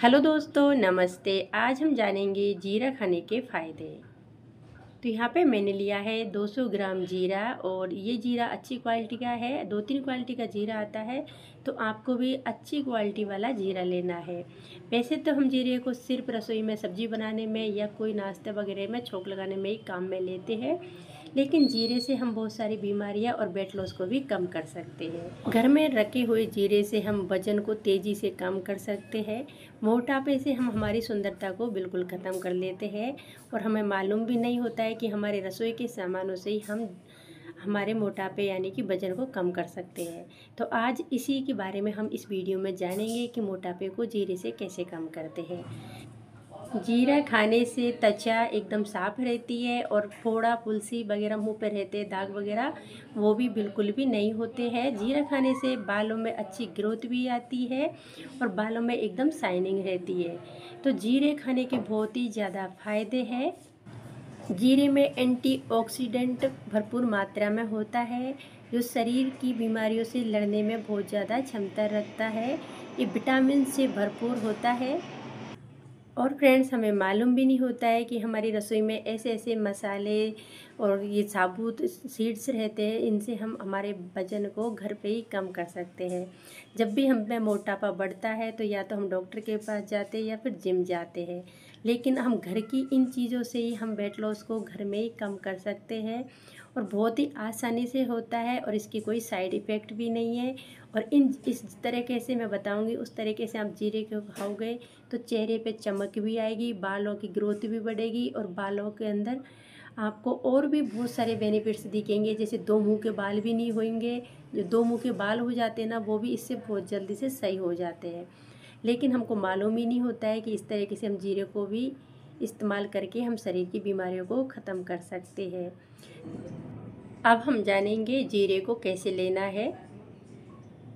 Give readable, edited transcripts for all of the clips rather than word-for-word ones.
Hello दोस्तों, नमस्ते। आज हम जानेंगे जीरा खाने के फ़ायदे। तो यहाँ पे मैंने लिया है 200 ग्राम जीरा, और ये जीरा अच्छी क्वालिटी का है। 2-3 क्वालिटी का जीरा आता है, तो आपको भी अच्छी क्वालिटी वाला जीरा लेना है। वैसे तो हम जीरे को सिर्फ रसोई में सब्ज़ी बनाने में या कोई नाश्ता वगैरह में छोंक लगाने में ही काम में लेते हैं, लेकिन जीरे से हम बहुत सारी बीमारियां और वेट लॉस को भी कम कर सकते हैं। घर में रखे हुए जीरे से हम वजन को तेज़ी से कम कर सकते हैं। मोटापे से हम हमारी सुंदरता को बिल्कुल ख़त्म कर लेते हैं, और हमें मालूम भी नहीं होता है कि हमारे रसोई के सामानों से ही हम हमारे मोटापे यानी कि वजन को कम कर सकते हैं। तो आज इसी के बारे में हम इस वीडियो में जानेंगे कि मोटापे को जीरे से कैसे कम करते हैं। जीरा खाने से त्वचा एकदम साफ रहती है, और फोड़ा फुंसी वगैरह मुंह पे रहते हैं, दाग वगैरह, वो भी बिल्कुल भी नहीं होते हैं। जीरा खाने से बालों में अच्छी ग्रोथ भी आती है, और बालों में एकदम शाइनिंग रहती है। तो जीरे खाने के बहुत ही ज़्यादा फायदे हैं। जीरे में एंटीऑक्सीडेंट भरपूर मात्रा में होता है, जो शरीर की बीमारियों से लड़ने में बहुत ज़्यादा क्षमता रखता है। ये विटामिन से भरपूर होता है। और फ्रेंड्स, हमें मालूम भी नहीं होता है कि हमारी रसोई में ऐसे ऐसे मसाले और ये साबुत सीड्स रहते हैं। इनसे हम हमारे वजन को घर पे ही कम कर सकते हैं। जब भी हम में मोटापा बढ़ता है तो या तो हम डॉक्टर के पास जाते हैं या फिर जिम जाते हैं, लेकिन हम घर की इन चीज़ों से ही हम वेट लॉस को घर में ही कम कर सकते हैं, और बहुत ही आसानी से होता है, और इसकी कोई साइड इफ़ेक्ट भी नहीं है। और इस तरीके से मैं बताऊंगी, उस तरीके से आप जीरे को खाओगे तो चेहरे पे चमक भी आएगी, बालों की ग्रोथ भी बढ़ेगी, और बालों के अंदर आपको और भी बहुत सारे बेनिफिट्स दिखेंगे। जैसे दो मुंह के बाल भी नहीं होंगे। जो दो मुंह के बाल हो जाते हैं ना, वो भी इससे बहुत जल्दी से सही हो जाते हैं। लेकिन हमको मालूम ही नहीं होता है कि इस तरीके से हम जीरे को भी इस्तेमाल करके हम शरीर की बीमारियों को ख़त्म कर सकते हैं। अब हम जानेंगे जीरे को कैसे लेना है।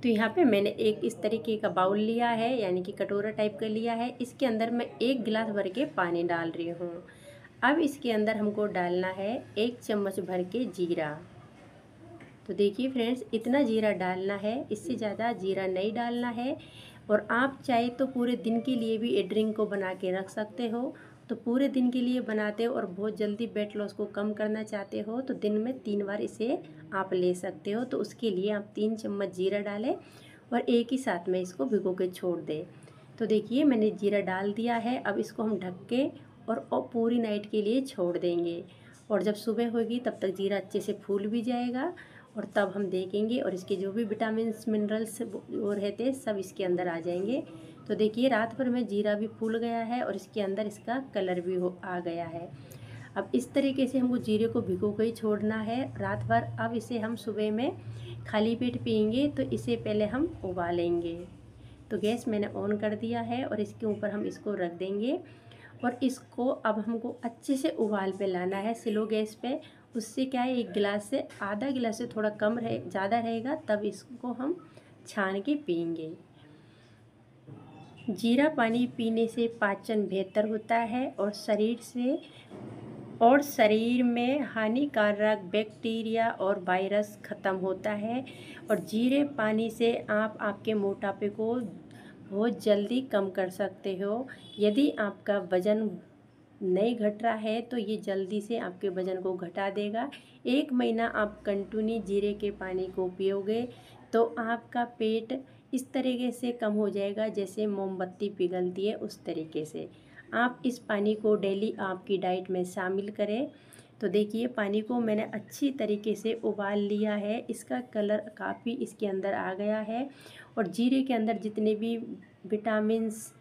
तो यहाँ पे मैंने एक इस तरीके का बाउल लिया है, यानी कि कटोरा टाइप का लिया है। इसके अंदर मैं 1 गिलास भर के पानी डाल रही हूँ। अब इसके अंदर हमको डालना है 1 चम्मच भर के जीरा। तो देखिए फ्रेंड्स, इतना जीरा डालना है, इससे ज़्यादा जीरा नहीं डालना है। और आप चाहे तो पूरे दिन के लिए भी ये ड्रिंक को बना के रख सकते हो। तो पूरे दिन के लिए बनाते हो और बहुत जल्दी वेट लॉस को कम करना चाहते हो, तो दिन में 3 बार इसे आप ले सकते हो। तो उसके लिए आप 3 चम्मच जीरा डालें, और एक ही साथ में इसको भिगो के छोड़ दें। तो देखिए, मैंने जीरा डाल दिया है। अब इसको हम ढक के और पूरी नाइट के लिए छोड़ देंगे, और जब सुबह होगी तब तक जीरा अच्छे से फूल भी जाएगा, और तब हम देखेंगे, और इसके जो भी विटामिन्स मिनरल्स वो रहते हैं सब इसके अंदर आ जाएंगे। तो देखिए, रात भर में जीरा भी फूल गया है, और इसके अंदर इसका कलर भी आ गया है। अब इस तरीके से हमको जीरे को भिगो के ही छोड़ना है रात भर। अब इसे हम सुबह में खाली पेट पियेंगे, तो इसे पहले हम उबालेंगे। तो गैस मैंने ऑन कर दिया है, और इसके ऊपर हम इसको रख देंगे, और इसको अब हमको अच्छे से उबाल पे लाना है, स्लो गैस पे। उससे क्या है, 1 गिलास से आधा गिलास से थोड़ा कम रहे, ज़्यादा रहेगा, तब इसको हम छान के पियेंगे। जीरा पानी पीने से पाचन बेहतर होता है, और शरीर में हानिकारक बैक्टीरिया और वायरस ख़त्म होता है। और जीरे पानी से आप आपके मोटापे को बहुत जल्दी कम कर सकते हो। यदि आपका वज़न नहीं घट रहा है तो ये जल्दी से आपके वज़न को घटा देगा। 1 महीना आप कंटिन्यू जीरे के पानी को पियोगे तो आपका पेट इस तरीके से कम हो जाएगा जैसे मोमबत्ती पिघलती है, उस तरीके से। आप इस पानी को डेली आपकी डाइट में शामिल करें। तो देखिए, पानी को मैंने अच्छी तरीके से उबाल लिया है। इसका कलर काफ़ी इसके अंदर आ गया है, और जीरे के अंदर जितने भी विटामिन्स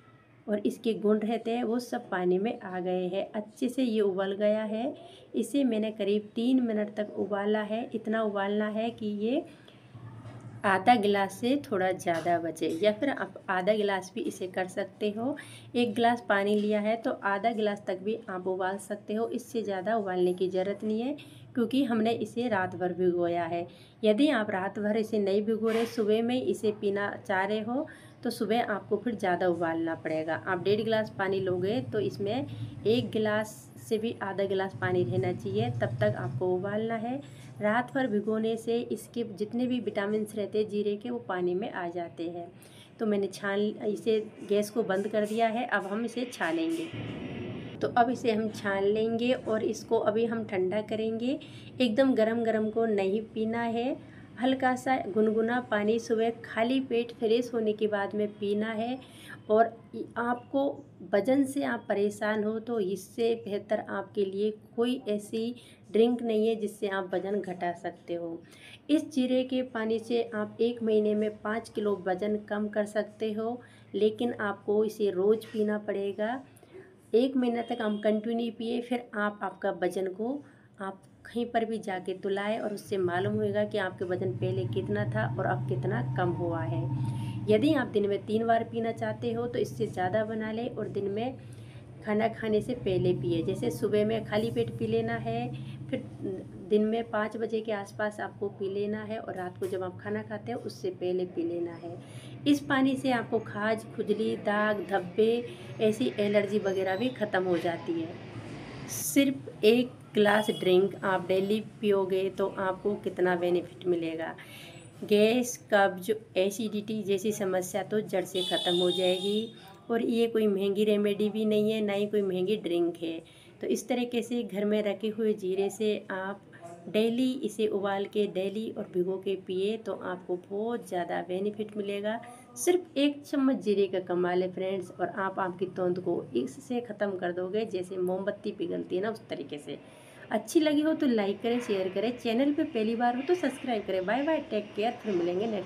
और इसके गुण रहते हैं वो सब पानी में आ गए हैं। अच्छे से ये उबल गया है। इसे मैंने करीब 3 मिनट तक उबाला है। इतना उबालना है कि ये आधा गिलास से थोड़ा ज़्यादा बचे, या फिर आप आधा गिलास भी इसे कर सकते हो। 1 गिलास पानी लिया है तो आधा गिलास तक भी आप उबाल सकते हो। इससे ज़्यादा उबालने की ज़रूरत नहीं है, क्योंकि हमने इसे रात भर भिगोया है। यदि आप रात भर इसे नहीं भिगो रहे, सुबह में इसे पीना चाह रहे हो, तो सुबह आपको फिर ज़्यादा उबालना पड़ेगा। आप 1.5 गिलास पानी लोगे तो इसमें 1 गिलास से भी आधा गिलास पानी रहना चाहिए, तब तक आपको उबालना है। रात भर भिगोने से इसके जितने भी विटामिन्स रहते हैं जीरे के, वो पानी में आ जाते हैं। तो मैंने छान इसे गैस को बंद कर दिया है। अब हम इसे छानेंगे। तो अब इसे हम छान लेंगे और इसको अभी हम ठंडा करेंगे। एकदम गरम गरम को नहीं पीना है, हल्का सा गुनगुना पानी सुबह खाली पेट फ्रेश होने के बाद में पीना है। और आपको वज़न से आप परेशान हो तो इससे बेहतर आपके लिए कोई ऐसी ड्रिंक नहीं है जिससे आप वज़न घटा सकते हो। इस जीरे के पानी से आप 1 महीने में 5 किलो वज़न कम कर सकते हो, लेकिन आपको इसे रोज़ पीना पड़ेगा। 1 महीना तक हम कंटिन्यू पिए, फिर आप आपका वज़न को आप कहीं पर भी जाके तुलाएं और उससे मालूम होगा कि आपके वज़न पहले कितना था और अब कितना कम हुआ है। यदि आप दिन में 3 बार पीना चाहते हो तो इससे ज़्यादा बना लें और दिन में खाना खाने से पहले पिए। जैसे सुबह में खाली पेट पी लेना है, फिर दिन में 5 बजे के आसपास आपको पी लेना है और रात को जब आप खाना खाते हो उससे पहले पी लेना है। इस पानी से आपको खाज, खुजली, दाग, धब्बे, ऐसी एलर्जी वगैरह भी ख़त्म हो जाती है। सिर्फ 1 ग्लास ड्रिंक आप डेली पियोगे तो आपको कितना बेनिफिट मिलेगा। गैस, कब्ज, एसिडिटी जैसी समस्या तो जड़ से ख़त्म हो जाएगी। और ये कोई महंगी रेमेडी भी नहीं है, ना ही कोई महंगी ड्रिंक है। तो इस तरीके से घर में रखे हुए जीरे से आप डेली इसे उबाल के डेली और भिगो के पिए तो आपको बहुत ज़्यादा बेनिफिट मिलेगा। सिर्फ 1 चम्मच जीरे का कमाल है फ्रेंड्स, और आप आपकी तोंद को इससे ख़त्म कर दोगे जैसे मोमबत्ती पिघलती है ना, उस तरीके से। अच्छी लगी हो तो लाइक करें, शेयर करें, चैनल पे पहली बार हो तो सब्सक्राइब करें। बाय बाय, टेक केयर, फिर मिलेंगे नेक्स्ट।